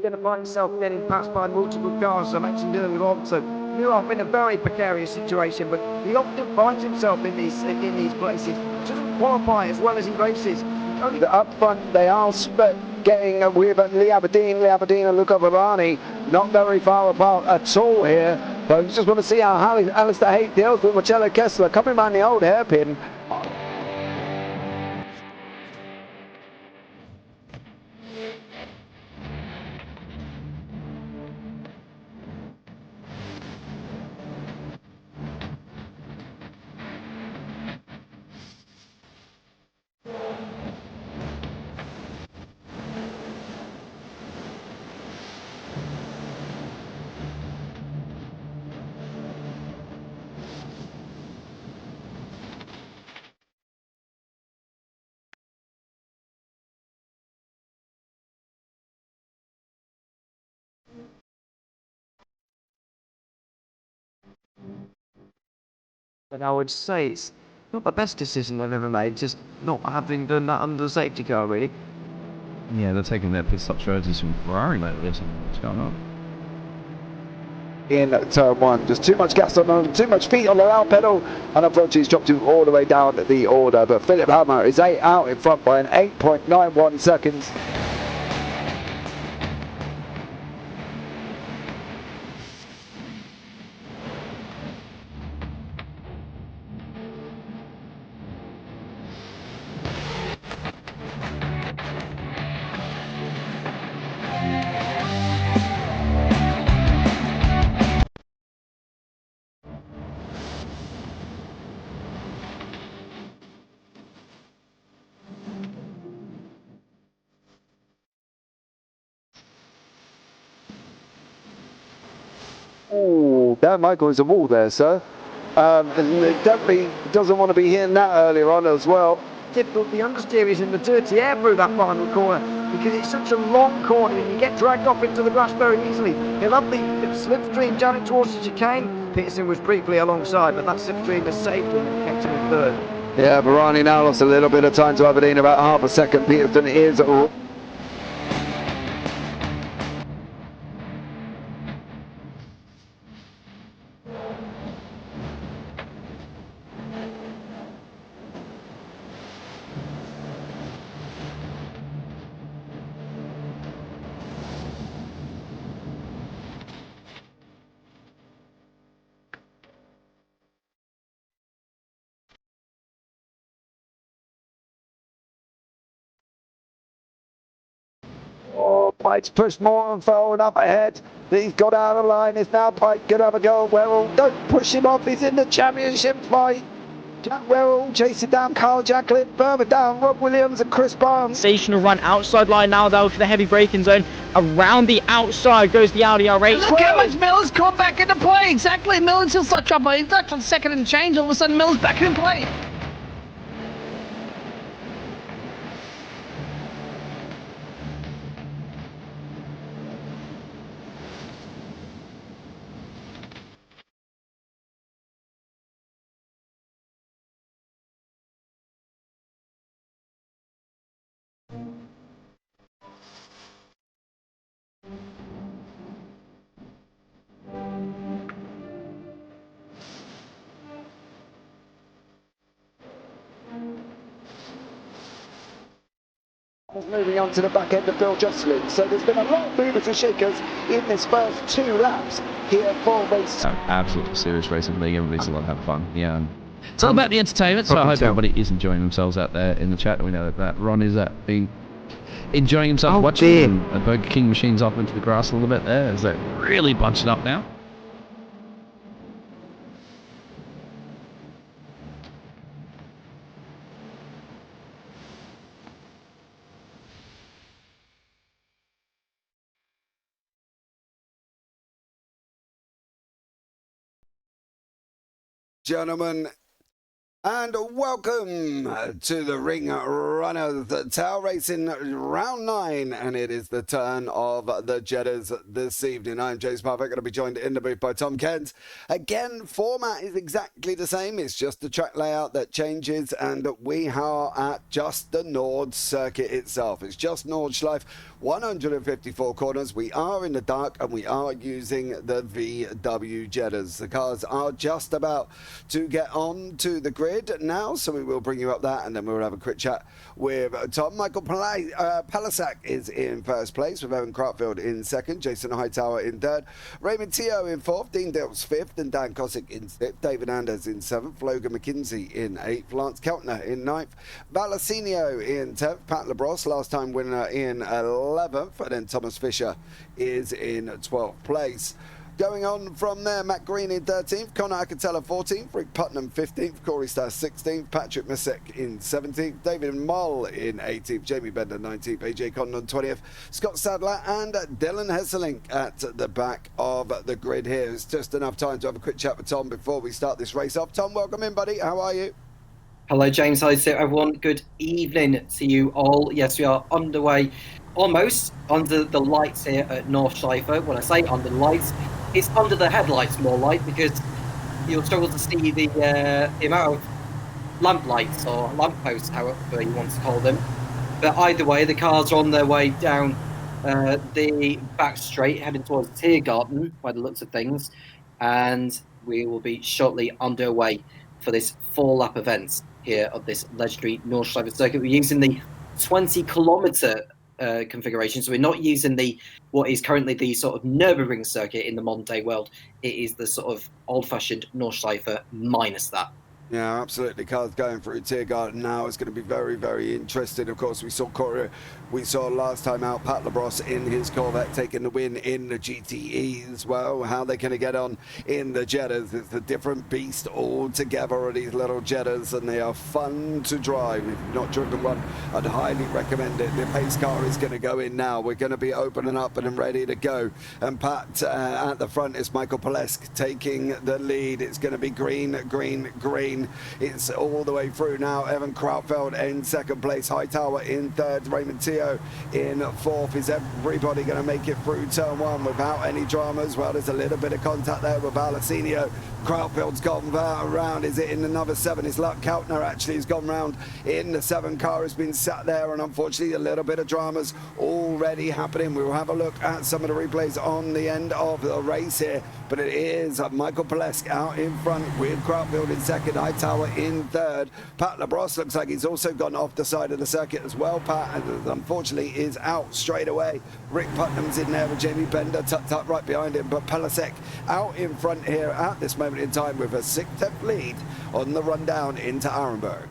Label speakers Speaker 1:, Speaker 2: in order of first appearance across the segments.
Speaker 1: going to find himself getting passed by multiple cars, as I mentioned earlier on. So you're off in a very precarious situation, but he often finds himself in these places. Doesn't qualify as well as he races. Only
Speaker 2: Up front, they are getting with Lee Aberdeen and Luca Varani, not very far apart at all here. But I just want to see how Alistair Haight deals with Marcello Kessler coming around the old hairpin.
Speaker 1: But I would say it's not the best decision I've ever made, just not having done that under the safety car, really.
Speaker 3: Yeah, they're taking their pit stop strategies from Ferrari lately, isn't it? What's going on?
Speaker 2: In turn one, just too much gas on them, too much feet on the out pedal, and unfortunately he's dropped you all the way down the order. But Philip Hammer is out in front by an 8.91 seconds. Oh, Dan Michael is a wall there, sir. Definitely doesn't want to be hitting that earlier on as well.
Speaker 1: Difficult, the understeer is in the dirty air through that final corner because it's such a long corner and you get dragged off into the grass very easily. He'll have the slipstream down it towards the chicane. Peterson was briefly alongside, but that slipstream has saved him and kept him in third.
Speaker 2: Yeah, Barani now lost a little bit of time to Aberdeen, about half a second. Peterson is Pike's pushed more and forward up ahead. He's got out of line. It's now Pike going to have a go. Werrell, don't push him off. He's in the championship fight. Jack Werrell chasing down Carl Jacklin. Further down, Rob Williams and Chris Barnes.
Speaker 4: Sensational run outside line now though for the heavy braking zone. Around the outside goes the Audi R8.
Speaker 5: Look how much Miller's caught back into play. Exactly. Miller's still such trouble. He's left on second and change. All of a sudden, Miller's back in play.
Speaker 2: Moving on to the back end of Bill Jocelyn. So there's been a lot of movers and shakers in this first 2 laps here for race.
Speaker 3: Absolutely serious racing league. Everybody's a lot having fun. Yeah. And it's all about the entertainment, so I hope everybody is enjoying themselves out there in the chat. We know that Ron is been enjoying himself watching the Burger King machines off into the grass a little bit there. Is that really bunching up now?
Speaker 6: Gentlemen,
Speaker 2: And welcome to the Ring Runners Tail Racing Round 9, and it is the turn of the Jettas this evening. I'm James Parfitt, going to be joined in the booth by Tom Cairns. Again, format is exactly the same, it's just the track layout that changes, and we are at just the Nord circuit itself. It's just Nordschleife, 154 corners. We are in the dark, and we are using the VW Jettas. The cars are just about to get on to the grid now, so we will bring you up that, and then we'll have a quick chat with Tom. Michael Palasak is in first place, with Evan Crautfield in second, Jason Hightower in third, Raymond Teo in fourth, Dean Dills fifth, and Dan Cosick in sixth, David Anders in seventh, Logan McKinsey in eighth, Lance Keltner in ninth, Valacinio in 10th, Pat Labrosse, last time winner, in 11th, and then Thomas Fisher is in 12th place. Going on from there, Matt Green in 13th, Connor Acatella 14th, Rick Putnam 15th, Corey Starr 16th, Patrick Masek in 17th, David Mull in 18th, Jamie Bender 19th, AJ Condon 20th, Scott Sadler and Dylan Hesselink at the back of the grid here. It's just enough time to have a quick chat with Tom before we start this race off. Tom, welcome in, buddy. How are you?
Speaker 6: Hello, James. Hi, everyone. Good evening to you all. Yes, we are underway, almost under the lights here at Nordschleife. When I say under the lights, it's under the headlights, more like, because you'll struggle to see the amount of lamp lights or lamp posts, however you want to call them. But either way, the cars are on their way down the back straight, heading towards the Tiergarten, by the looks of things, and we will be shortly underway for this 4-lap event here of this legendary Nordschleife circuit. We're using the 20-kilometre configuration, so we're not using what is currently the sort of Nurburgring circuit in the modern day world. It is the sort of old-fashioned Nordschleife minus that.
Speaker 2: Yeah, absolutely. Cars going through Tiergarten now is going to be very, very interesting. Of course, we saw last time out Pat Labrosse in his Corvette taking the win in the GTE as well. How they're going to get on in the Jettas. It's a different beast altogether, these little Jettas, and they are fun to drive. If you've not driven one, I'd highly recommend it. The pace car is going to go in now. We're going to be opening up and ready to go. And Pat at the front is Michael Palesk taking the lead. It's going to be green, green, green. It's all the way through now. Evan Crautfeld in second place, Hightower in third, Raymond Teo in fourth. Is everybody going to make it through turn one without any dramas? Well, there's a little bit of contact there with Valacinio. Crautfeld's gone around. Is it in another 7? His luck. Keltner actually has gone round in the 7 car, has been sat there, and unfortunately a little bit of dramas already happening. We will have a look at some of the replays on the end of the race here, but it is Michael Palesk out in front with Crautfeld in second, Hightower in third. Pat Labrosse looks like he's also gone off the side of the circuit as well. Pat, unfortunately, is out straight away. Rick Putnam's in there with Jamie Bender tucked right behind him, but Palesk out in front here at this moment in time with a 6th lead on the run down into Arenberg.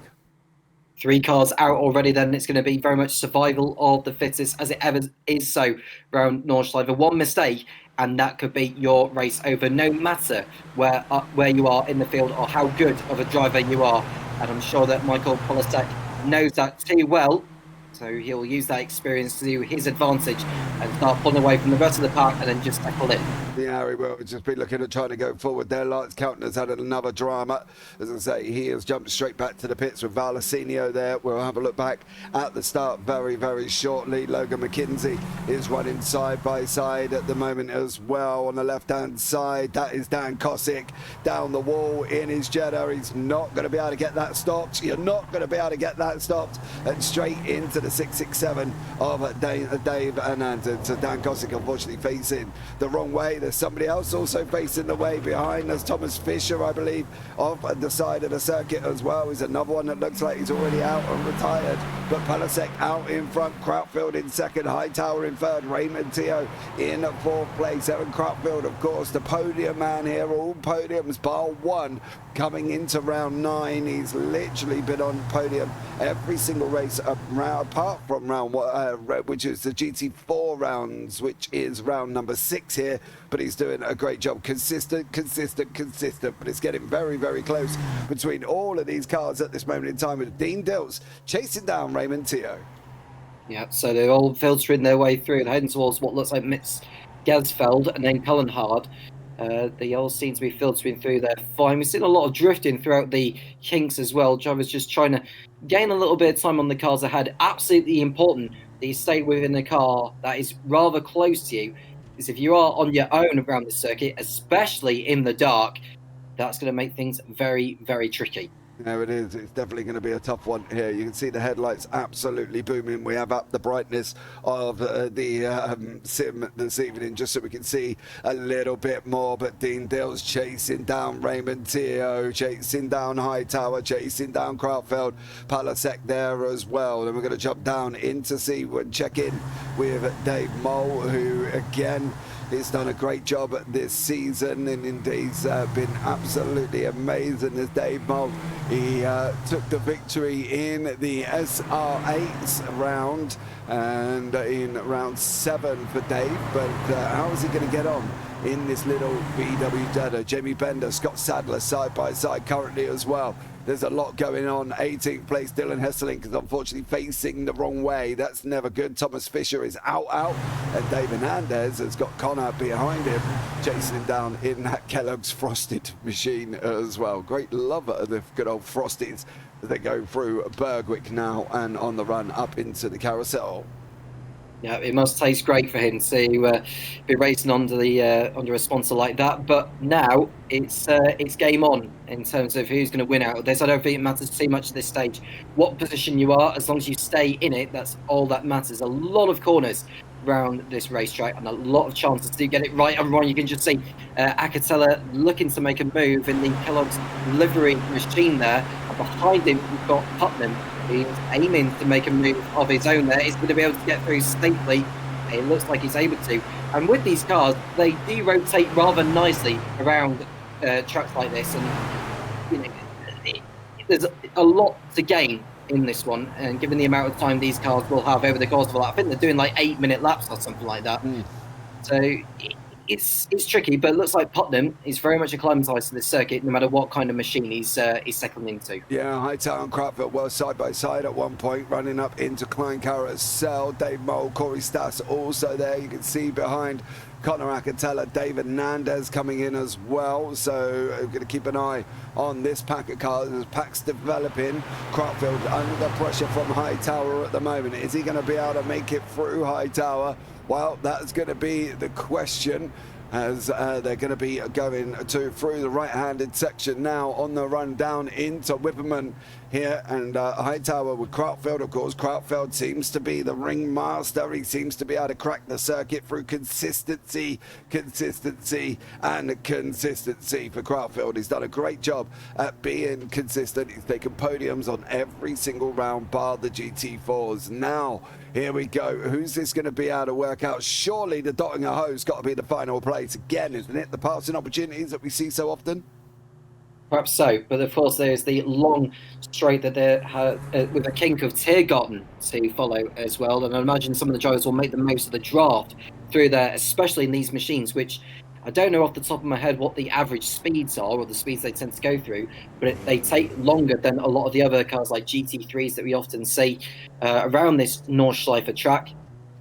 Speaker 6: 3 cars out already, then it's going to be very much survival of the fittest, as it ever is so around Nordschleife. One mistake and that could be your race over, no matter where you are in the field or how good of a driver you are. And I'm sure that Michael Polisek knows that too well, so he'll use that experience to his advantage and start pulling away from the rest of the pack and then just tackle it.
Speaker 2: Yeah, he will just be looking at trying to go forward there. Lance Keltner's had another drama. As I say, he has jumped straight back to the pits with Valacinio there. We'll have a look back at the start very, very shortly. Logan McKinsey is running side by side at the moment as well on the left-hand side. That is Dan Cosick down the wall in his Jetta. He's not going to be able to get that stopped. You're not going to be able to get that stopped. And straight into the 667 of Dave Anand. So Dan Cosick unfortunately facing the wrong way. There's somebody else also facing the way behind. There's Thomas Fisher, I believe, off the side of the circuit as well. Is another one that looks like he's already out and retired. But Palisek out in front, Crautfield in second, Hightower in third, Raymond Teo in fourth place. Evan Crautfield, of course, the podium man here. All podiums bar one coming into round 9. He's literally been on podium every single race apart from round 1, which is the GT4 rounds, which is round number 6 here. But he's doing a great job. Consistent. But it's getting very, very close between all of these cars at this moment in time, with Dean Dills chasing down Raymond Teo.
Speaker 6: Yeah, so they're all filtering their way through and heading towards what looks like Mitz Gelsfeld and then Cullenhard. They all seem to be filtering through there fine. We've seen a lot of drifting throughout the kinks as well. Drivers just trying to gain a little bit of time on the cars ahead. Absolutely important that you stay within a car that is rather close to you, because if you are on your own around the circuit, especially in the dark, that's going to make things very, very tricky.
Speaker 2: No, it is. It's definitely going to be a tough one here. You can see the headlights absolutely booming. We have up the brightness of the sim this evening just so we can see a little bit more. But Dean Dill's chasing down Raymond Teo, chasing down Hightower, chasing down Krautfeld, Palasek there as well. And we're going to jump down in to see and check in with Dave Mole, who again he's done a great job this season, and he's been absolutely amazing as Dave Mole. He took the victory in the SR8 round and in round 7 for Dave, but how is he going to get on in this little VW Jetta? Jamie Bender, Scott Sadler side by side currently as well. There's a lot going on. 18th place, Dylan Hesselink is unfortunately facing the wrong way. That's never good. Thomas Fisher is out. And Dave Hernandez has got Connor behind him, chasing him down in that Kellogg's Frosted machine as well. Great love of the good old Frosties as they go through Bergwick now and on the run up into the carousel.
Speaker 6: Yeah, it must taste great for him to be racing under a sponsor like that. But now it's game on in terms of who's going to win out of this. I don't think it matters too much at this stage what position you are, as long as you stay in it. That's all that matters. A lot of corners around this racetrack and a lot of chances to get it right and wrong. You can just see Acatella looking to make a move in the Kellogg's livery machine there. And behind him, we've got Putnam. He's aiming to make a move of his own there. He's going to be able to get through safely. It looks like he's able to. And with these cars, they do rotate rather nicely around tracks like this. And you know, there's a lot to gain in this one. And given the amount of time these cars will have over the course of a lap, I think they're doing like 8-minute laps or something like that. So it's tricky, but it looks like Putnam is very much acclimatised to this circuit, no matter what kind of machine he's settling into.
Speaker 2: Yeah, Hightower and Krautfeld were side by side at one point, running up into Klein Carousel. Dave Mole, Corey Stas also there. You can see behind Connor Acatella, David Nandez coming in as well. So we're going to keep an eye on this pack of cars as pack's developing. Krautfeld under pressure from Hightower at the moment. Is he going to be able to make it through Hightower? Well, that's going to be the question, as they're going to be going through the right-handed section now on the run down into Whipperman here, and Hightower with Krautfeld. Of course, Krautfeld seems to be the ringmaster. He seems to be able to crack the circuit through consistency for Krautfeld. He's done a great job at being consistent. He's taken podiums on every single round bar the GT4s. Now here we go. Who's this going to be able to work out? Surely the Dottinger Ho's got to be the final place again, isn't it? The passing opportunities that we see so often.
Speaker 6: Perhaps so, but of course there's the long straight that they have with a kink of Tiergarten to follow as well. And I imagine some of the drivers will make the most of the draft through there, especially in these machines, which I don't know off the top of my head what the average speeds are or the speeds they tend to go through, but they take longer than a lot of the other cars like GT3s that we often see around this Nordschleife track.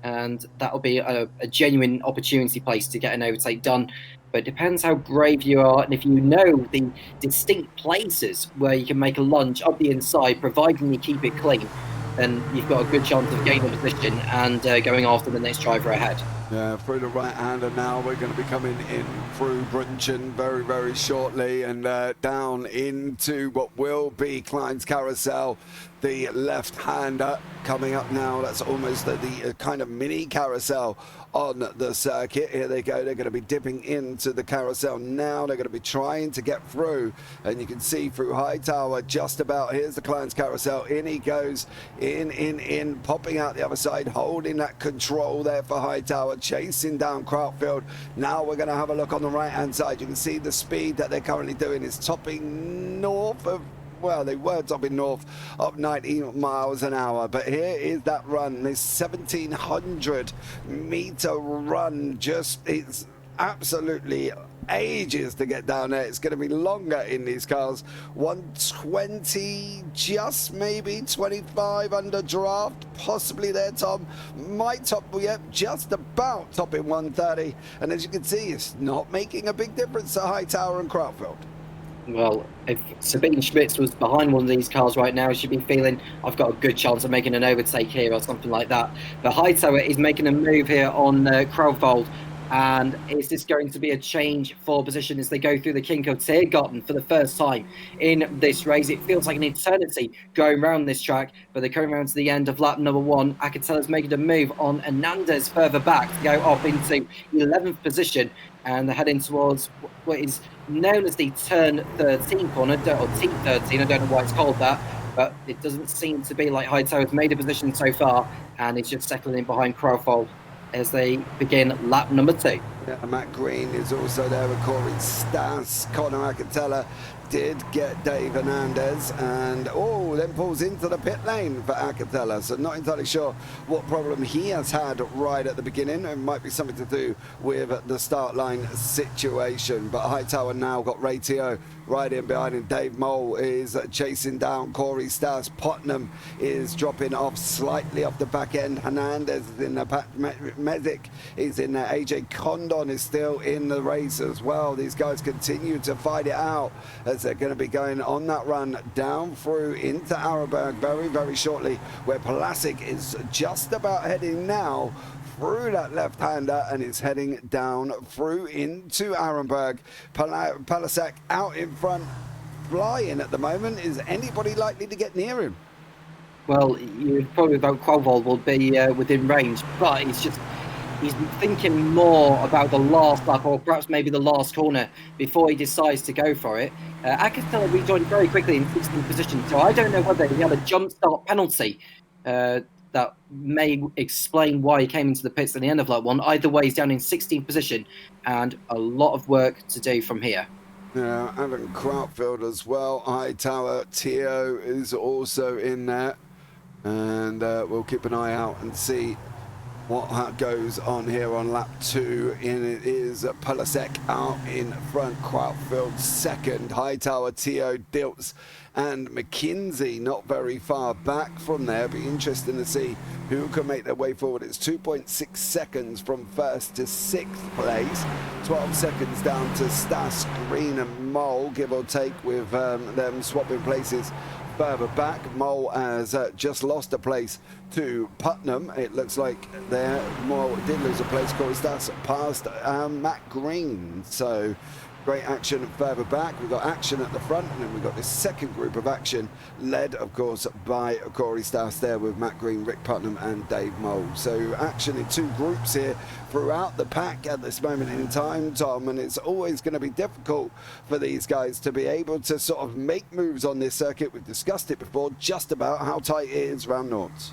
Speaker 6: And that'll be a genuine opportunity place to get an overtake done. But it depends how brave you are, and if you know the distinct places where you can make a lunge up the inside, providing you keep it clean, then you've got a good chance of gaining position and going after the next driver ahead.
Speaker 2: Yeah, through the right-hander now. We're going to be coming in through Brunchen very, very shortly, and down into what will be Klein's Carousel. The left-hander coming up now. That's almost the kind of mini carousel on the circuit. Here they go. They're going to be dipping into the carousel now. They're going to be trying to get through, and you can see through Hightower just about. Here's the Klein's Carousel. In he goes. In, popping out the other side, holding that control there for Hightower, chasing down Krautfeld. Now we're going to have a look on the right-hand side. You can see the speed that they're currently doing is topping north of, well, they were topping north of 90 miles an hour. But here is that run, this 1,700 meter run. Just, it's absolutely ages to get down there. It's going to be longer in these cars. 120, just maybe 25 under draft, possibly there, Tom. Might top, yep, just about topping 130. And as you can see, it's not making a big difference to Hightower and Krautfeld.
Speaker 6: Well, if Sabine Schmitz was behind one of these cars right now, she'd be feeling, I've got a good chance of making an overtake here or something like that. But Hightower is making a move here on Krautfeld. And is this going to be a change for position as they go through the kink of Tiergarten for the first time in this race? It feels like an eternity going around this track, but they're coming around to the end of lap number 1. Acatella's making a move on Hernandez further back to go up into 11th position, and they're heading towards what is known as the turn 13 corner, or T13. I don't know why it's called that, but it doesn't seem to be like Hightower's made a position so far, and it's just settling in behind Krautfeld as they begin lap number 2.
Speaker 2: Yeah, Matt Green is also there with Corey Stas. Connor Acatella did get Dave Hernandez, and then pulls into the pit lane for Acatella. So not entirely sure what problem he has had right at the beginning. It might be something to do with the start line situation. But Hightower now got Ray Teo right in behind him. Dave Mole is chasing down Corey Stas. Putnam is dropping off slightly off the back end. Hernandez is in the Mezic is in there. AJ Condon is still in the race as well. These guys continue to fight it out as they're going to be going on that run down through into Arenberg very, very shortly, where Palasic is just about heading now through that left-hander and is heading down through into Arenberg. Palasic out in front, flying at the moment. Is anybody likely to get near him?
Speaker 6: Well, you'd probably vote Qualvold will be within range, but he's thinking more about the last lap, or perhaps maybe the last corner, before he decides to go for it. Acastella rejoined very quickly in 16th position, so I don't know whether he had a jump start penalty that may explain why he came into the pits at the end of lap 1. Either way, he's down in 16th position, and a lot of work to do from here.
Speaker 2: Yeah, Alan Krautfeld as well. Hightower, Teo is also in there, and we'll keep an eye out and see what goes on here on lap 2. And it is Palasic out in front, Krautfeld second, Hightower, Teo, Diltz and McKinsey not very far back from there. Be interesting to see who can make their way forward. It's 2.6 seconds from first to 6th place, 12 seconds down to Stas, Green and Mole, give or take, with them swapping places further back. Mole has just lost a place to Putnam. It looks like there Mole did lose a place. Corey Stas past Matt Green. So great action further back. We've got action at the front, and then we've got this second group of action led, of course, by Corey Stas there with Matt Green, Rick Putnam and Dave Mole. So action in 2 groups here throughout the pack at this moment in time, Tom, and it's always going to be difficult for these guys to be able to sort of make moves on this circuit. We've discussed it before, just about how tight it is around Nords.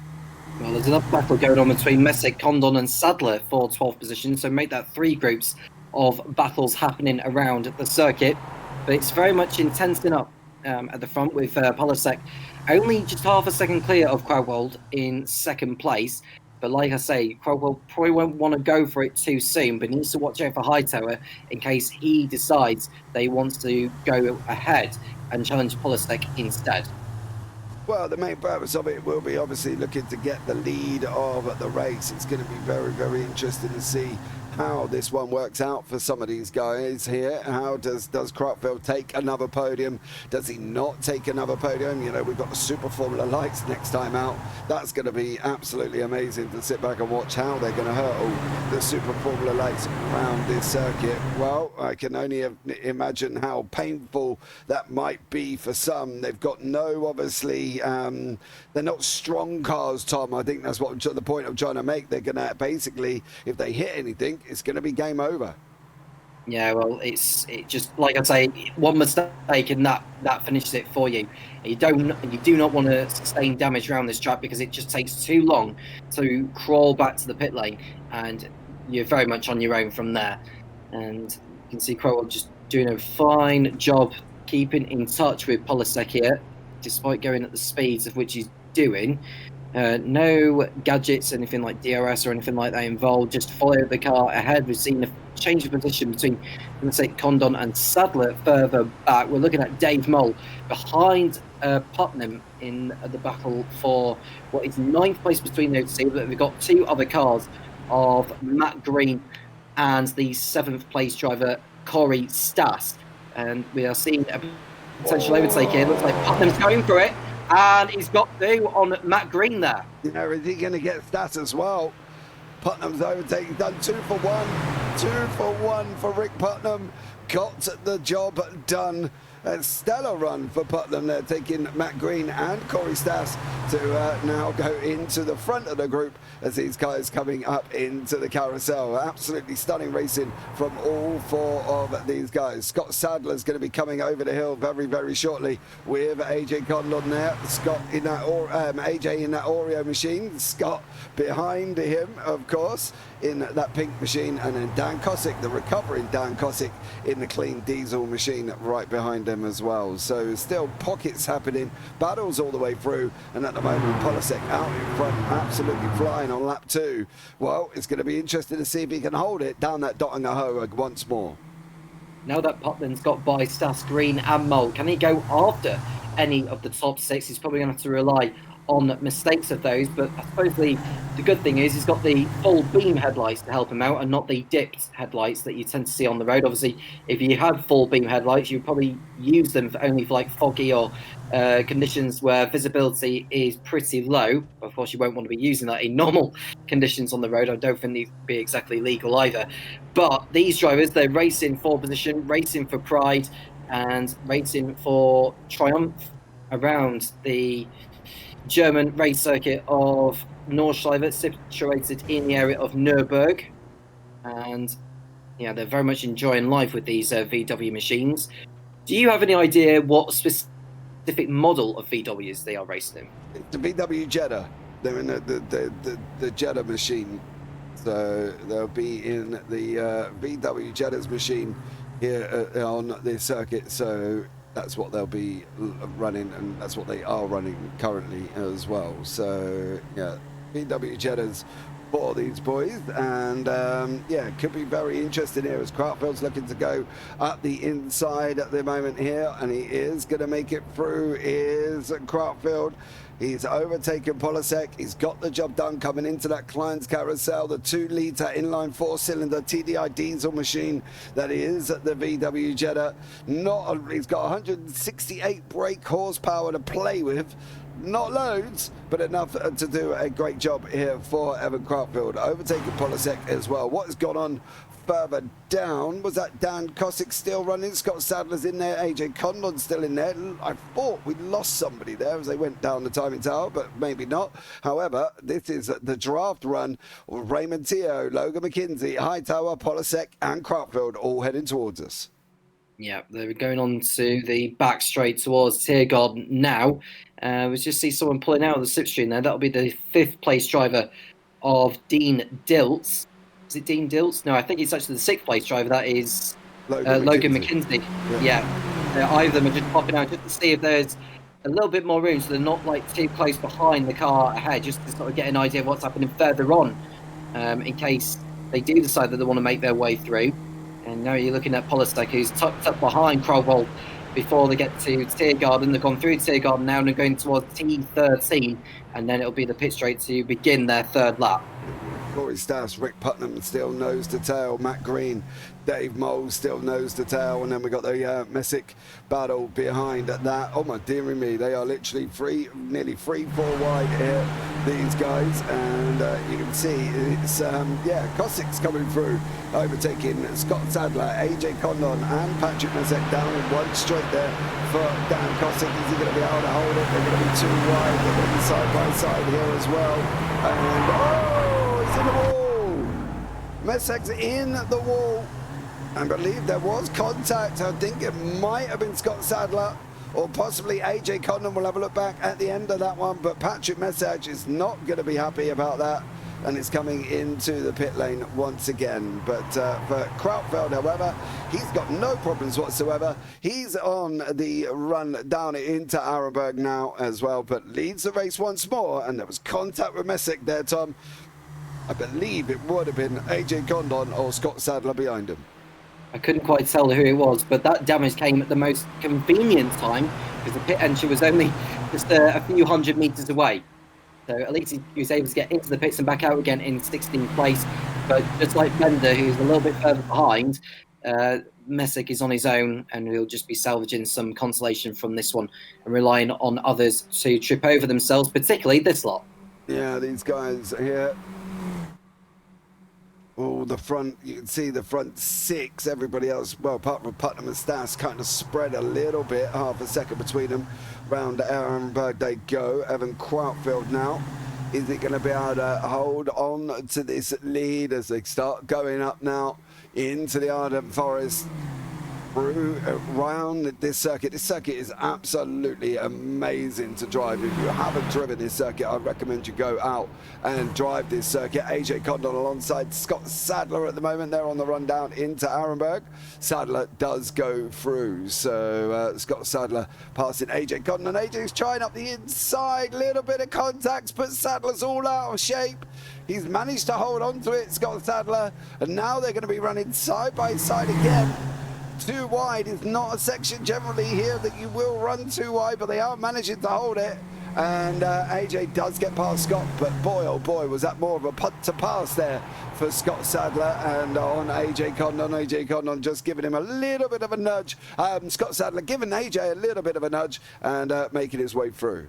Speaker 6: Well, there's enough battle going on between Messick, Condon and Sadler for 12th position, so make that 3 groups of battles happening around the circuit. But it's very much intensing up at the front, with Palasic only just half a second clear of Krautfeld in 2nd place. But like I say, Krautfeld probably won't want to go for it too soon, but needs to watch out for Hightower in case he decides that he wants to go ahead and challenge Palasic instead.
Speaker 2: Well, the main purpose of it will be obviously looking to get the lead of the race. It's going to be very, very interesting to see how this one works out for some of these guys here. How does Krautfeld take another podium? Does he not take another podium? You know, we've got the Super Formula Lights next time out. That's going to be absolutely amazing to sit back and watch how they're going to hurtle the Super Formula Lights around this circuit. Well, I can only imagine how painful that might be for some. They've got no, obviously, they're not strong cars, Tom. I think that's what the point I'm trying to make. They're going to basically, if they hit anything, it's going to be game over.
Speaker 6: Yeah, well, it just, like I say, one mistake and that finishes it for you. You do not want to sustain damage around this track because it just takes too long to crawl back to the pit lane, and you're very much on your own from there. And you can see Crowell just doing a fine job keeping in touch with Palasic here, despite going at the speeds of which he's doing. No gadgets, anything like DRS or anything like that involved. Just follow the car ahead. We've seen a change of position between, let's say, Condon and Sadler further back. We're looking at Dave Mole behind Putnam in the battle for what is 9th place between those two. But we've got 2 other cars of Matt Green and the 7th place driver Corey Stas. And we are seeing a potential overtake here. Looks like Putnam's going for it. And he's got 2 on Matt Green there.
Speaker 2: You know, is he going to get stats as well? Putnam's overtaking, done 2 for 1. 2 for 1 for Rick Putnam. Got the job done. A stellar run for Putnam. They're taking Matt Green and Corey Stas to now go into the front of the group as these guys coming up into the carousel. Absolutely stunning racing from all 4 of these guys. Scott Sadler's going to be coming over the hill very, very shortly with AJ Condon there. Scott in that AJ in that Oreo machine. Scott behind him, of course, in that pink machine, and then Dan Cosick, the recovering Dan Cosick, in the clean diesel machine right behind them as well. So still pockets happening, battles all the way through, and at the moment Polisek out in front, absolutely flying on lap 2. Well, it's going to be interesting to see if he can hold it down that Dottingahoe once more.
Speaker 6: Now that Putnam's got by Stas, Green and Mole, can he go after any of the top 6? He's probably going to have to rely on mistakes of those, but I suppose the good thing is he's got the full beam headlights to help him out and not the dipped headlights that you tend to see on the road. Obviously, if you had full beam headlights, you'd probably use them only for like foggy or conditions where visibility is pretty low. Of course, you won't want to be using that in normal conditions on the road. I don't think they'd be exactly legal either. But these drivers, they're racing for position, racing for pride, and racing for triumph around the German race circuit of Nordschleife, situated in the area of Nurburgring. And yeah, they're very much enjoying life with these VW machines. Do you have any idea what specific model of VWs they are racing in?
Speaker 2: The VW Jetta. They're in the Jetta machine. So they'll be in the VW Jetta's machine here on this circuit. So that's what they'll be running, and that's what they are running currently as well. So yeah, VW Jettas for these boys, and yeah, it could be very interesting here as Craftfield's looking to go up the inside at the moment here, and he is going to make it through. Is Craftfield. He's overtaken Polisek. He's got the job done coming into that Klein's carousel, the 2-litre inline 4-cylinder TDI diesel machine that is the VW Jetta. He's got 168 brake horsepower to play with. Not loads, but enough to do a great job here for Evan Craftfield. Overtaking Polisek as well. What has gone on further down? Was that Dan Cosick still running? Scott Sadler's in there. AJ Condon still in there. I thought we lost somebody there as they went down the timing tower, but maybe not. However, this is the draft run of Raymond Teo, Logan McKenzie, Hightower, Polisek and Craftfield all heading towards us.
Speaker 6: Yeah, they're going on to the back straight towards Tiergarten now. We just see someone pulling out of the slipstream there. That'll be the 5th place driver of Dean Diltz. Is it Dean Diltz? No, I think it's actually the 6th place driver. That is Logan McKenzie. Yeah. Either of them are just popping out just to see if there's a little bit more room so they're not like too close behind the car ahead, just to sort of get an idea of what's happening further on in case they do decide that they want to make their way through. And now you're looking at Polisek, who's tucked up behind Crowell before they get to Tiergarten. They've gone through Tiergarten now and they're going towards T13, and then it'll be the pit straight to begin their 3rd lap.
Speaker 2: Corey Stas, Rick Putnam still nose to tail, Matt Green, Dave Mole still nose to tail, and then we got the Messick battle behind that. Oh my dearie me, they are literally nearly 3-4 wide here, these guys, and you can see it's yeah, Cosick's coming through, overtaking Scott Sadler, AJ Condon and Patrick Messick down in one straight there for Dan Cosick. Is he going to be able to hold it? They're going to be too wide, they're going to be side by side here as well, and in the wall. Messick's in the wall. I believe there was contact. I think it might have been Scott Sadler or possibly AJ Condon. We'll have a look back at the end of that one, but Patrick Messick is not going to be happy about that. and it's coming into the pit lane once again. But for Krautfeld, however, he's got no problems whatsoever. He's on the run down into Arenberg now as well, but leads the race once more. And there was contact with Messick there, Tom. I believe it would have been AJ Condon or Scott Sadler behind him.
Speaker 6: I couldn't quite tell who it was, but that damage came at the most convenient time because the pit entry was only just a few hundred meters away. So at least he was able to get into the pits and back out again in 16th place. But just like Bender, who's a little bit further behind, Messick is on his own, and he'll just be salvaging some consolation from this one and relying on others to trip over themselves, particularly this lot.
Speaker 2: Yeah, these guys here. Oh, the front, you can see the front six, everybody else, well, apart from Putnam and Stas, kind of spread a little bit, half a second between them. Round Arenberg they go. Evan Krautfeld now. Is he going to be able to hold on to this lead as they start going up now into the Ardent Forest? Through around this circuit. This circuit is absolutely amazing to drive. If you haven't driven this circuit, I recommend you go out and drive this circuit. AJ Condon alongside Scott Sadler at the moment. They're on the run down into Arenberg. Sadler does go through, so Scott Sadler passing AJ Condon. AJ's trying up the inside, little bit of contacts, but Sadler's all out of shape. He's managed to hold on to it, Scott Sadler, and now they're going to be running side by side again. Too wide is not a section generally here that you will run too wide, but they are managing to hold it. And AJ does get past Scott, but boy, oh boy, was that more of a putt to pass there for Scott Sadler and on AJ Condon. AJ Condon just giving him a little bit of a nudge. Scott Sadler giving AJ a little bit of a nudge and making his way through.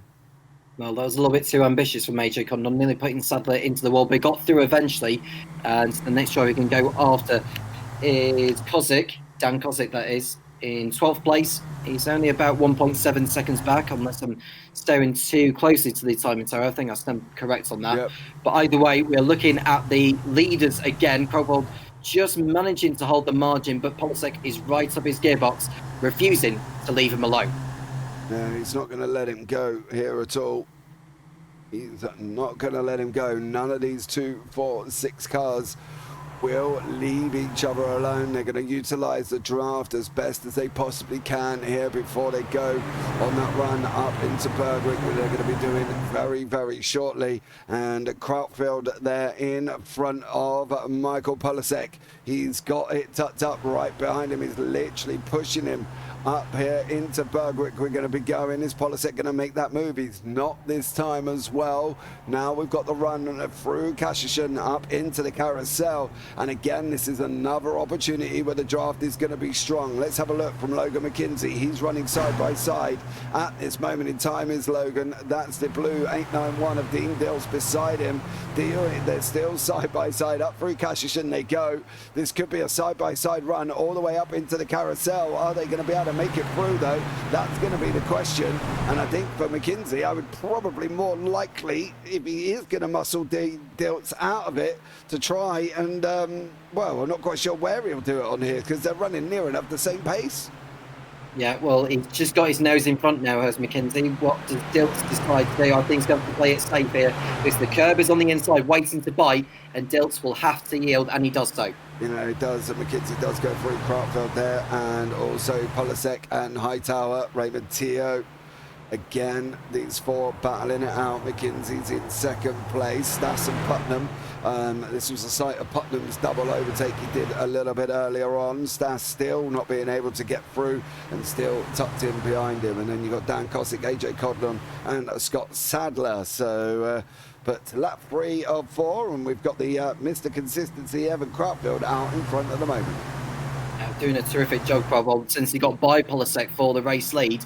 Speaker 6: Well, that was a little bit too ambitious from AJ Condon, nearly putting Sadler into the wall, but he got through eventually. And the next driver he can go after is Kozik. Dan Kozik, that is, in 12th place. He's only about 1.7 seconds back, unless I'm staring too closely to the timing tower. I think I stand correct on that. Yep. But either way, we're looking at the leaders again. Krovold just managing to hold the margin, but Polisek is right up his gearbox, refusing to leave him alone.
Speaker 2: No, he's not going to let him go here at all. He's not going to let him go. None of these 2, 4, 6 cars will leave each other alone. They're going to utilize the draft as best as they possibly can here before they go on that run up into Bergwick, which they're going to be doing very, very shortly. And Krautfeld there in front of Michael Polisek. He's got it tucked up right behind him. He's literally pushing him up here into Bergwick. We're going to be going. Is Polisek going to make that move? He's not this time as well. Now we've got the run through Kashishan up into the carousel. And again, this is another opportunity where the draft is going to be strong. Let's have a look from Logan McKenzie. He's running side by side at this moment in time is Logan. That's the blue 891 of Dean Dills beside him. They're still side by side up through Kashishan they go. This could be a side by side run all the way up into the carousel. Are they going to be able to make it through though? That's going to be the question. And I think for McKenzie, I would probably more likely, if he is going to muscle Dilts out of it, to try and well, I'm not quite sure where he'll do it on here because they're running near enough the same pace.
Speaker 6: Yeah, well, he's just got his nose in front now, has McKenzie. What does Dilts decide to do? I think he's going to play it safe here because the curb is on the inside waiting to bite, and Dilts will have to yield, and he does so.
Speaker 2: You know, it does, and McKenzie does go through Krautfeld there, and also Polisek and Hightower, Raymond Teo. Again, these 4 battling it out. McKenzie's in 2nd place. Stas and Putnam. This was the site of Putnam's double overtake he did a little bit earlier on. Stas still not being able to get through and still tucked in behind him. And then you've got Dan Kossick, AJ Codlon and Scott Sadler. So, but lap 3 of 4, and we've got the Mr. Consistency Evan Krautfeld out in front at the moment.
Speaker 6: Doing a terrific job, Krautfeld, since he got by Polisek for the race lead.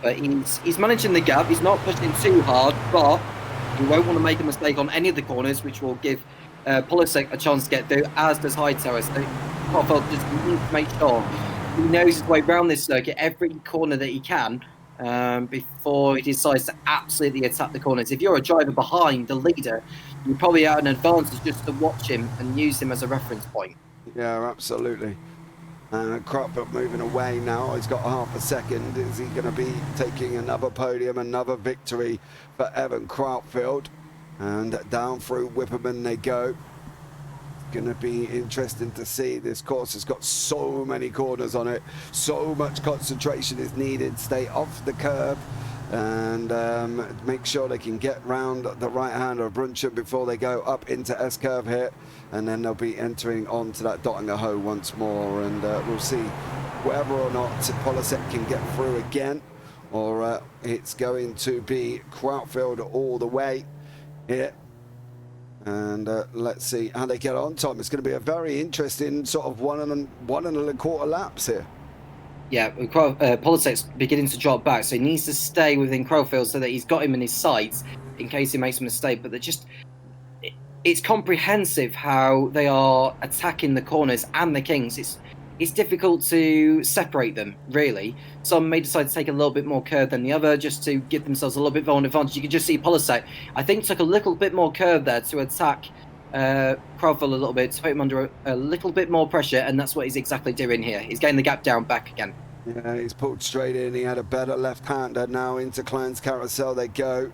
Speaker 6: But he's managing the gap. He's not pushing too hard, but he won't want to make a mistake on any of the corners, which will give Polisek a chance to get through, as does Hightower. So Krautfeld just needs to make sure he knows his way around this circuit, every corner that he can, before he decides to absolutely attack the corners. If you're a driver behind the leader, you probably have an advantage just to watch him and use him as a reference point.
Speaker 2: Yeah, absolutely. Krautfeld moving away now. He's got half a second. Is he going to be taking another podium, another victory for Evan Krautfeld? And down through Whipperman they go. Going to be interesting to see. This course has got so many corners on it. So much concentration is needed. Stay off the curb and make sure they can get round the right hand of Brunchen before they go up into S-curve here. And then they'll be entering onto that Dottinger-Ho once more. And we'll see whether or not Polisek can get through again, or it's going to be Krautfeld all the way here. And let's see how they get on, Tom. It's going to be a very interesting sort of one and a quarter laps here.
Speaker 6: Yeah, Polisek's beginning to drop back, so he needs to stay within Crowfield so that he's got him in his sights in case he makes a mistake. But it's comprehensive how they are attacking the corners and the Kings. It's difficult to separate them, really. Some may decide to take a little bit more curve than the other just to give themselves a little bit of an advantage. You can just see Polisek, I think, took a little bit more curve there to attack Crowfield a little bit, to put him under a little bit more pressure, and that's what he's exactly doing here. He's getting the gap down back again.
Speaker 2: Yeah, he's pulled straight in. He had a better left-hander. Now into Klein's carousel they go.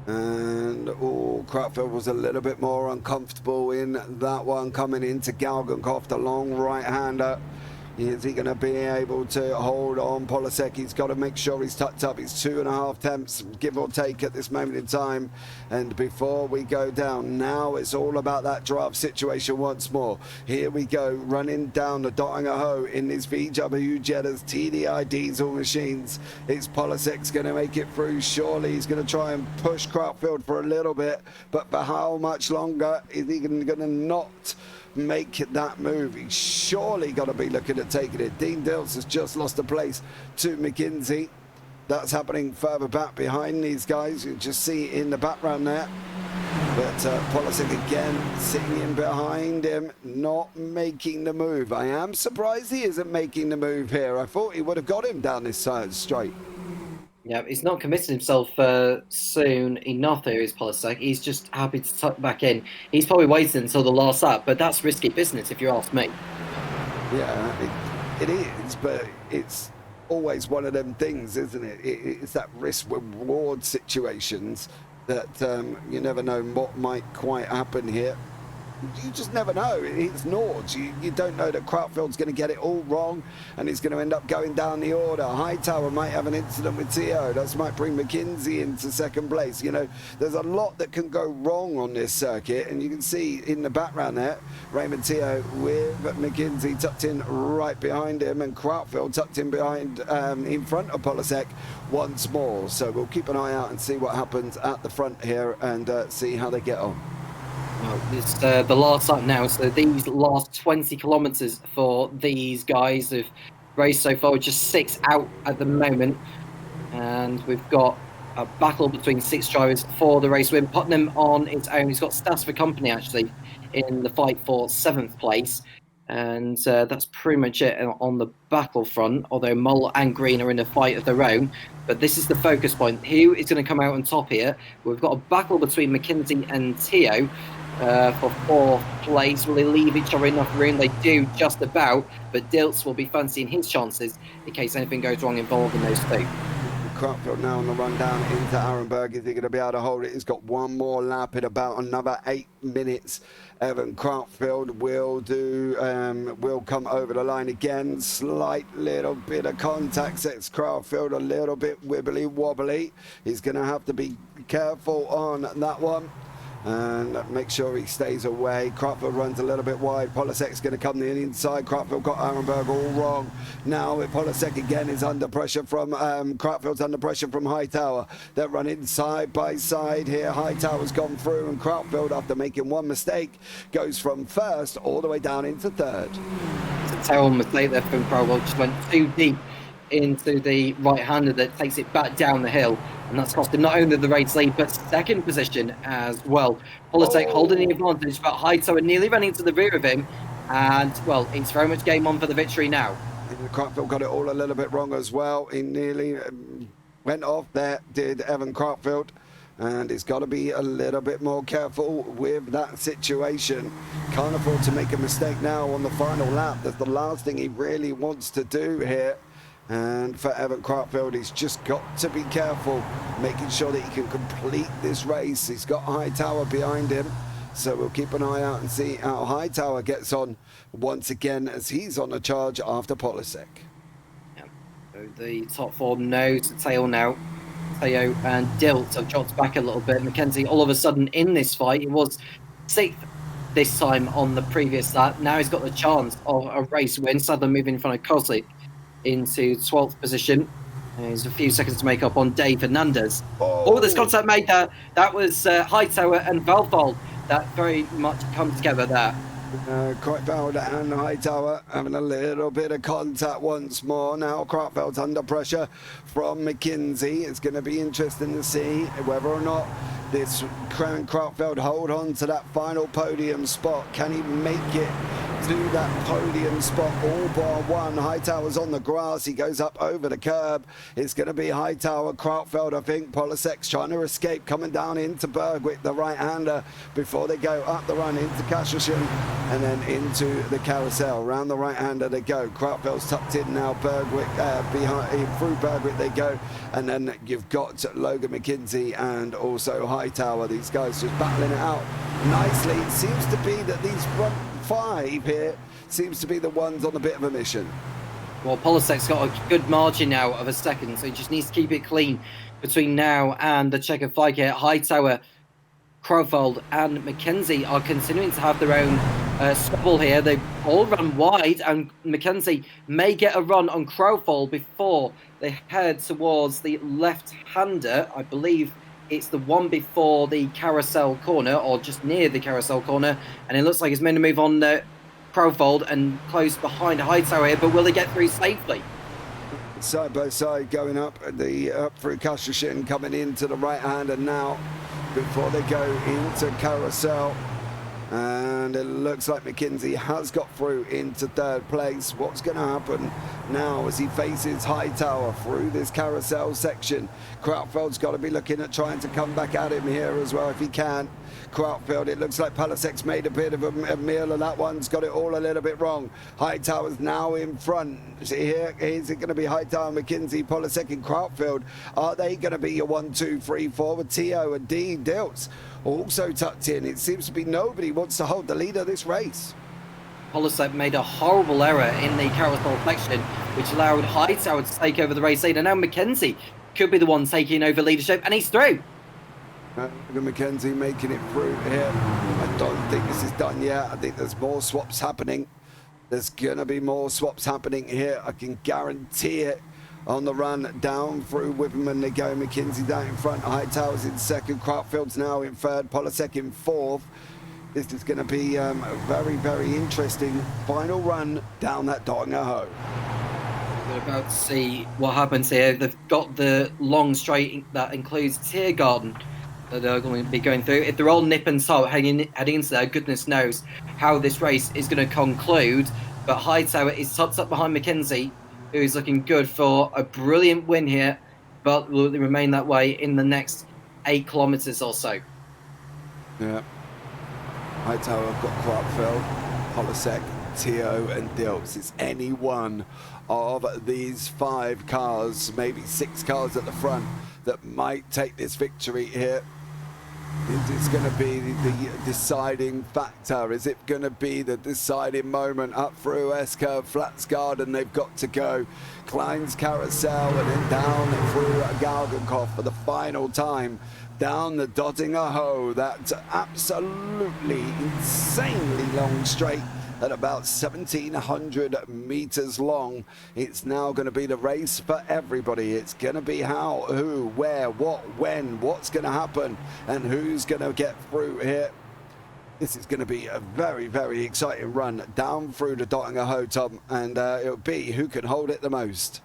Speaker 2: And Krautfeld was a little bit more uncomfortable in that one, coming into Galgenkopf, the long right-hander. Is he going to be able to hold on? Polisek, he's got to make sure he's tucked up. He's 2.5 tenths, give or take, at this moment in time. And before we go down, now it's all about that draft situation once more. Here we go, running down the Dottinger-Ho in his VW Jetta's TDI diesel machines. It's Polisek's going to make it through. Surely he's going to try and push Krautfeld for a little bit. But for how much longer is he going to not make that move? He's surely got to be looking at taking it. Dean Dilts has just lost a place to McKinsey. That's happening further back behind these guys. You just see in the background there. But Polisek again sitting in behind him, not making the move. I am surprised he isn't making the move here. I thought he would have got him down this side straight.
Speaker 6: Yeah, he's not committed himself soon enough here, is Polisek. He's just happy to tuck back in. He's probably waiting until the last lap, but that's risky business if you ask me.
Speaker 2: Yeah, it is, but it's always one of them things, isn't it? It's that risk-reward situations that you never know what might quite happen here. You just never know. It's Nords. You don't know that Krautfeld's going to get it all wrong and he's going to end up going down the order. Hightower might have an incident with Teo. That might bring McKinsey into second place. You know, there's a lot that can go wrong on this circuit, and you can see in the background there, Raymond Teo with McKinsey tucked in right behind him, and Krautfeld tucked in behind, in front of Polisek once more. So we'll keep an eye out and see what happens at the front here and see how they get on.
Speaker 6: Well, it's the last lap now, so these last 20 kilometres for these guys have raced so far, just 6 out at the moment. And we've got a battle between 6 drivers for the race win. Putnam on its own. He's got Stas for company, actually, in the fight for 7th place. And that's pretty much it on the battlefront, although Mull and Green are in a fight of their own. But this is the focus point. Who is going to come out on top here? We've got a battle between McKinsey and Teo for 4th place. Will they leave each other enough room? They do, just about. But Dilts will be fancying his chances in case anything goes wrong involving those two.
Speaker 2: Krautfeld now on the run down into Arenberg. Is he going to be able to hold it? He's got one more lap in about another 8 minutes. Evan Krautfeld will come over the line again. Slight little bit of contact sets Krautfeld a little bit wibbly wobbly. He's going to have to be careful on that one and make sure he stays away. Krautfeld runs a little bit wide. Polisek's going to come in inside. Krautfeld got Arenberg all wrong. Now Polisek again is under pressure from Krautfeld's under pressure from Hightower. They're running side by side here. Hightower's gone through, and Krautfeld, after making one mistake, goes from 1st all the way down into 3rd.
Speaker 6: It's a terrible mistake there from Krautfeld. Just went too deep into the right-hander that takes it back down the hill, and that's cost him not only the race lead but 2nd position as well. Polisek holding the advantage, but Hightower nearly running to the rear of him, and well, it's very much game on for the victory now.
Speaker 2: Krautfeld got it all a little bit wrong as well. He nearly went off there, did Evan Krautfeld, and he's got to be a little bit more careful with that situation. Can't afford to make a mistake now on the final lap. That's the last thing he really wants to do here. And for Evan Craftfield, he's just got to be careful, making sure that he can complete this race. He's got Hightower behind him, so we'll keep an eye out and see how Hightower gets on once again as he's on a charge after Polisek.
Speaker 6: Yeah. So the top four nose to tail now. Teo and Dilt have dropped back a little bit. Mackenzie, all of a sudden in this fight, he was 6th this time on the previous lap. Now he's got the chance of a race win. Southern moving in front of Kozlik into 12th position. There's a few seconds to make up on Dave Fernandez. Oh, this contact made that was Hightower and Valfold that very much come together there.
Speaker 2: Kreuzfeld and Hightower having a little bit of contact once more. Now Kreuzfeld's under pressure from McKinsey. It's going to be interesting to see whether or not this Kreuzfeld hold on to that final podium spot. Can he make it to that podium spot all bar one? Hightower's on the grass. He goes up over the curb. It's going to be Hightower, Kreuzfeld, I think. Polisek's trying to escape, coming down into Bergwick, the right-hander, before they go up the run into Kashershen and then into the carousel. Round the right-hander they go. Kreuzfeld's tucked in now. Bergwick through Bergwick they go. And then you've got Logan McKinsey and also Hightower. These guys just battling it out nicely. It seems to be that these front 5 here seems to be the ones on a bit of a mission.
Speaker 6: Well, Polisek's got a good margin now of a second, so he just needs to keep it clean between now and the checkered flag here. Hightower, Kreuzfeld and McKenzie are continuing to have their own squabble here. They all run wide, and McKenzie may get a run on Kreuzfeld before they head towards the left-hander. I believe it's the one before the carousel corner, or just near the carousel corner, and it looks like he's meant to move on Kreuzfeld and close behind Hightower here, but will they get through safely?
Speaker 2: Side by side going up through Kashershen, coming into the right hand, and now before they go into carousel, and it looks like McKinsey has got through into 3rd place. What's going to happen now as he faces Hightower through this carousel section? Kreuzfeld's got to be looking at trying to come back at him here as well if he can. Kreuzfeld, it looks like Polisek's made a bit of a meal, and that one's got it all a little bit wrong. Hightower's now in front. Here is it going to be Hightower, McKinsey, Polisek and Kreuzfeld? Are they going to be your 1, 2, 3, 4 with Teo and D Dilts also tucked in? It seems to be nobody wants to hold the lead of this race.
Speaker 6: Polisek made a horrible error in the carousel section, which allowed Hightower to take over the race lead, and now McKenzie could be the one taking over leadership, and he's through.
Speaker 2: McKenzie making it through here. I don't think this is done yet. I think there's more swaps happening. There's gonna be more swaps happening here. I can guarantee it. On the run down through Whipperman they go. McKinsey down in front. Hightower's in 2nd. Kreuzfeld's now in 3rd. Polisek in 4th. This is going to be a very, very interesting final run down that Dottinger Hoe.
Speaker 6: We're about to see what happens here. They've got the long straight that includes Tiergarten that they're going to be going through. If they're all nip and tuck heading into there, goodness knows how this race is going to conclude. But Hightower is tucked up behind McKenzie, who is looking good for a brilliant win here, but will remain that way in the next 8 kilometres or so.
Speaker 2: Yeah. Hightower have got Kreuzfeld, Polisek, Teo and Dilts. It's any one of these 5 cars, maybe 6 cars at the front, that might take this victory here. It's going to be the deciding factor. Is it going to be the deciding moment up through S-Curve, Flatsgarden? They've got to go. Klein's Carousel and then down through Galgenkopf for the final time. Down the Dottinger Hoe, that absolutely insanely long straight at about 1,700 meters long. It's now going to be the race for everybody. It's going to be how, who, where, what, when, what's going to happen, and who's going to get through here. This is going to be a very, very exciting run down through the Dottinger Hoe, Tom, and it'll be who can hold it the most.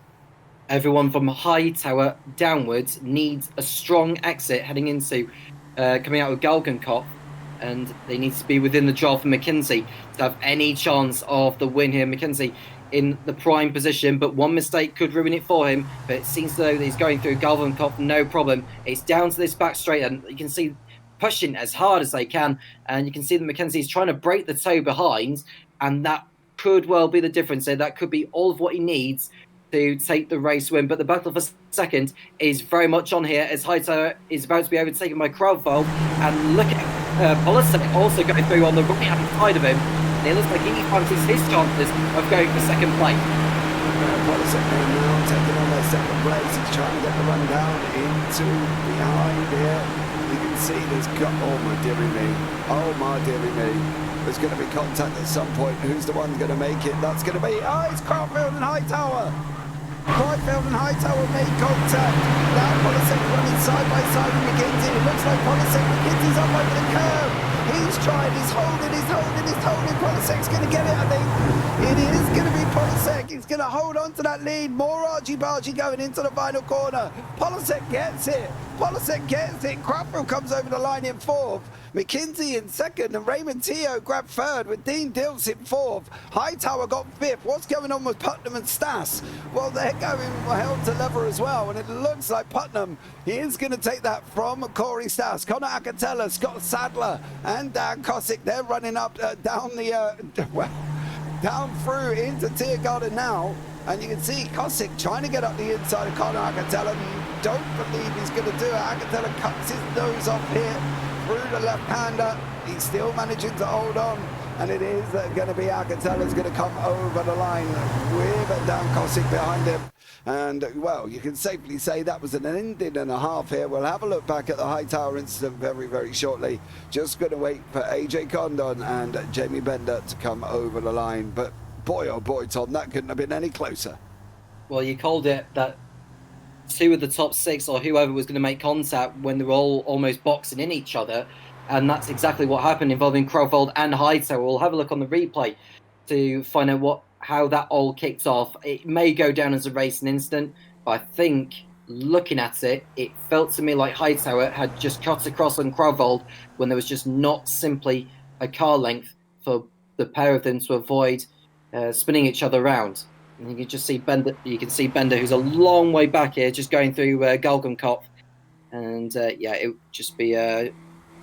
Speaker 6: Everyone from Hightower downwards needs a strong exit heading into coming out of Galgenkopf, and they need to be within the draw for McKenzie to have any chance of the win here. McKenzie in the prime position, but one mistake could ruin it for him. But it seems though that he's going through Galgenkopf no problem. It's down to this back straight, and you can see pushing as hard as they can, and you can see that McKenzie's trying to break the toe behind, and that could well be the difference there. That could be all of what he needs to take the race win, but the battle for second is very much on here as Hightower is about to be overtaken by Crowfold, and look at Polisek also going through on the right-hand side of him, and it looks like he fancies his chances of going for second place.
Speaker 2: Polisek now taking on their second place. He's trying to get the run down into behind here. You can see there's got, oh my dearie me, there's going to be contact at some point. Who's the one going to make it? That's going to be, it's Crowfield and Hightower. Crowfield and Hightower made contact. Now Polisek running side by side with McKinsey. It looks like McKinsey's up over the curve. He's trying, he's holding. Polisek's going to get it, I think. It is going to be Polisek. He's going to hold on to that lead. More argy-bargy going into the final corner. Polisek gets it. Crowfield comes over the line in fourth. McKinsey in second, and Raymond Teo grabbed third with Dean Dilts in fourth. Hightower got fifth. What's going on with Putnam and Stas? Well, they're going hell to leather as well, and it looks like Putnam, he is going to take that from Corey Stas. Connor Acatella, Scott Sadler, and Dan Kosick, they're running up down through into Tiergarten now. And you can see Kosick trying to get up the inside of Connor Acatella. Don't believe he's going to do it. Acatella cuts his nose off here through the left-hander. He's still managing to hold on, and it is going to be Acatella's going to come over the line with Dan Kosick behind him. And, well, you can safely say that was an ending and a half here. We'll have a look back at the Hightower incident very, very shortly. Just going to wait for AJ Condon and Jamie Bender to come over the line. But, boy, oh boy, Tom, that couldn't have been any closer.
Speaker 6: Well, you called it that two of the top six or whoever was going to make contact when they were all almost boxing in each other, and that's exactly what happened involving Crowfold and Hightower. We'll have a look on the replay to find out how that all kicked off. It may go down as a racing incident, but I think looking at it, it felt to me like Hightower had just cut across on Crowfold when there was just not simply a car length for the pair of them to avoid spinning each other around. And you can just see Bender. You can see Bender, who's a long way back here, just going through Galgenkopf, and it would just be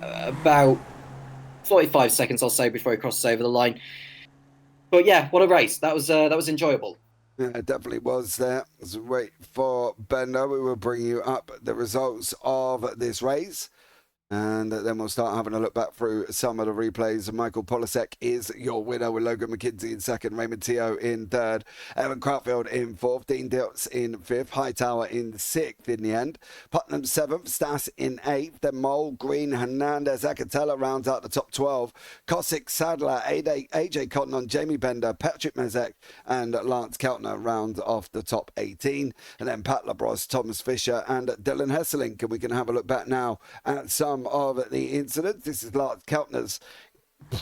Speaker 6: about 45 seconds or so before he crosses over the line. But yeah, what a race! That was enjoyable.
Speaker 2: Yeah, it definitely was there. Let's wait for Bender. We will bring you up the results of this race. And then we'll start having a look back through some of the replays. Michael Polisek is your winner with Logan McKinsey in second, Raymond Teo in third, Evan Crowfield in fourth, Dean Dilts in fifth, Hightower in sixth in the end, Putnam seventh, Stas in eighth, then Mole, Green, Hernandez, Acatella rounds out the top 12, Kosick, Sadler, AJ Cotton, Jamie Bender, Patrick Mezek, and Lance Keltner round off the top 18, and then Pat Labros, Thomas Fisher, and Dylan Hesselink. And we can have a look back now at some of the incidents. This is Lance Keltner's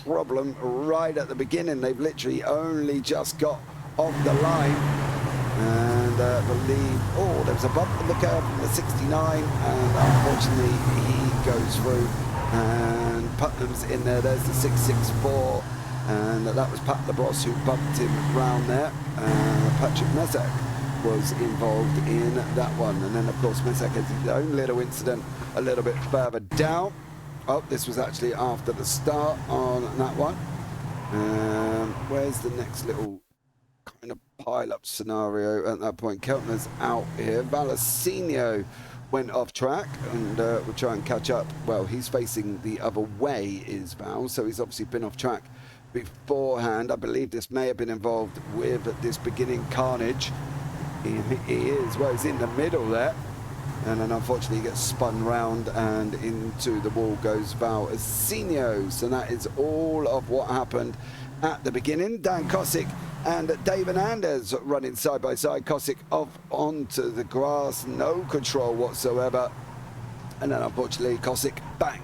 Speaker 2: problem right at the beginning. They've literally only just got off the line, and the lead, there was a bump in the curve from the 69, and unfortunately he goes through, and Putnam's in there. There's the 664, and that was Pat Labros who bumped him round there. Patrick Mezek was involved in that one, and then of course Mezek has his own little incident a little bit further down. This was actually after the start on that one. Where's the next little kind of pile-up scenario at that point? Keltner's out here. Valacinio went off track, and we'll try and catch up. Well, he's facing the other way, is Val, so he's obviously been off track beforehand. I believe this may have been involved with this beginning carnage. He is, well, he's in the middle there, and then unfortunately he gets spun round, and into the wall goes Valacinio. So that is all of what happened at the beginning. Dan Kosick and Dave Hernandez running side by side. Kosick off onto the grass, no control whatsoever, and then unfortunately Kosick bang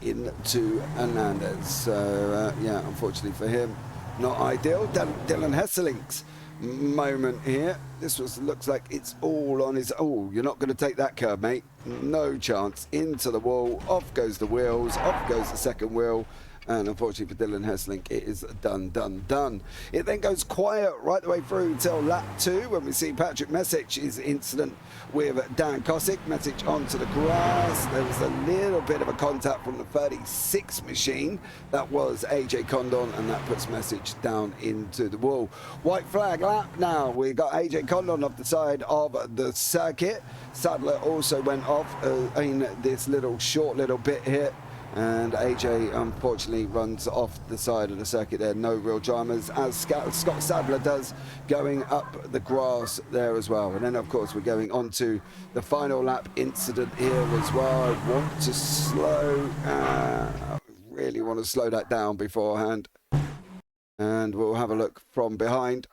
Speaker 2: into Hernandez. So unfortunately for him, not ideal. Dylan Hesselink's moment here. This looks like it's all on his. You're not going to take that curve, mate. No chance. Into the wall. Off goes the wheels. Off goes the second wheel. And unfortunately for Dylan Hesselink, it is done. It then goes quiet right the way through until lap 2 when we see Patrick Messich's incident with Dan Kosick. Messich onto the grass. There was a little bit of a contact from the 36 machine. That was AJ Condon, and that puts Messich down into the wall. White flag lap now. We got AJ Condon off the side of the circuit. Sadler also went off in this short little bit here. And AJ unfortunately runs off the side of the circuit there. No real dramas, as Scott Sadler does, going up the grass there as well. And then of course we're going on to the final lap incident here as well. I want to really want to slow that down beforehand. And we'll have a look from behind.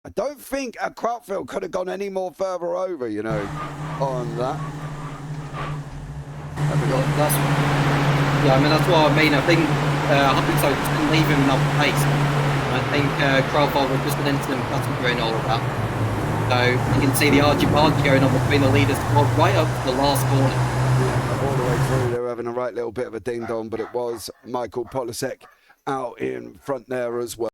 Speaker 2: I don't think a Krautfield could have gone any more further over, you know, on that.
Speaker 6: That's what I mean. I think Hutchinson didn't leave him enough pace. I think Krautfield was just an instant passenger in all of that. So you can see the argy-bargy going on between the leaders right up to the last corner.
Speaker 2: Yeah, all the way through, they were having a right little bit of a ding-dong, but it was Michael Polasek out in front there as well.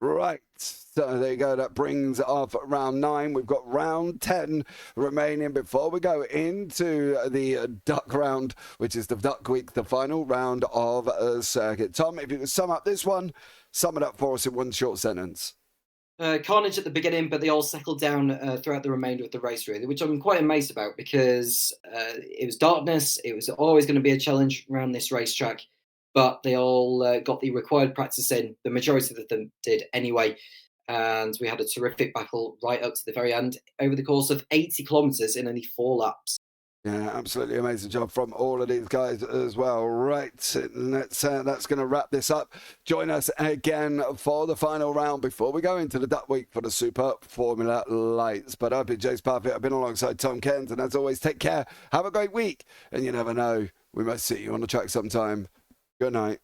Speaker 2: Right, so there you go. That brings off round 9. We've got round 10 remaining before we go into the duck round, which is the duck week, the final round of a circuit. Tom, if you could sum up this one, sum it up for us in one short sentence.
Speaker 6: Carnage at the beginning, but they all settled down throughout the remainder of the race, really, which I'm quite amazed about because it was darkness. It was always going to be a challenge around this racetrack. But they all got the required practice in. The majority of them did anyway. And we had a terrific battle right up to the very end over the course of 80 kilometres in only 4 laps.
Speaker 2: Yeah, absolutely amazing job from all of these guys as well. Right, that's going to wrap this up. Join us again for the final round before we go into the Duck Week for the Super Formula Lights. But I've been Jace Parfitt. I've been alongside Tom Cairns. And as always, take care. Have a great week. And you never know, we might see you on the track sometime. Good night.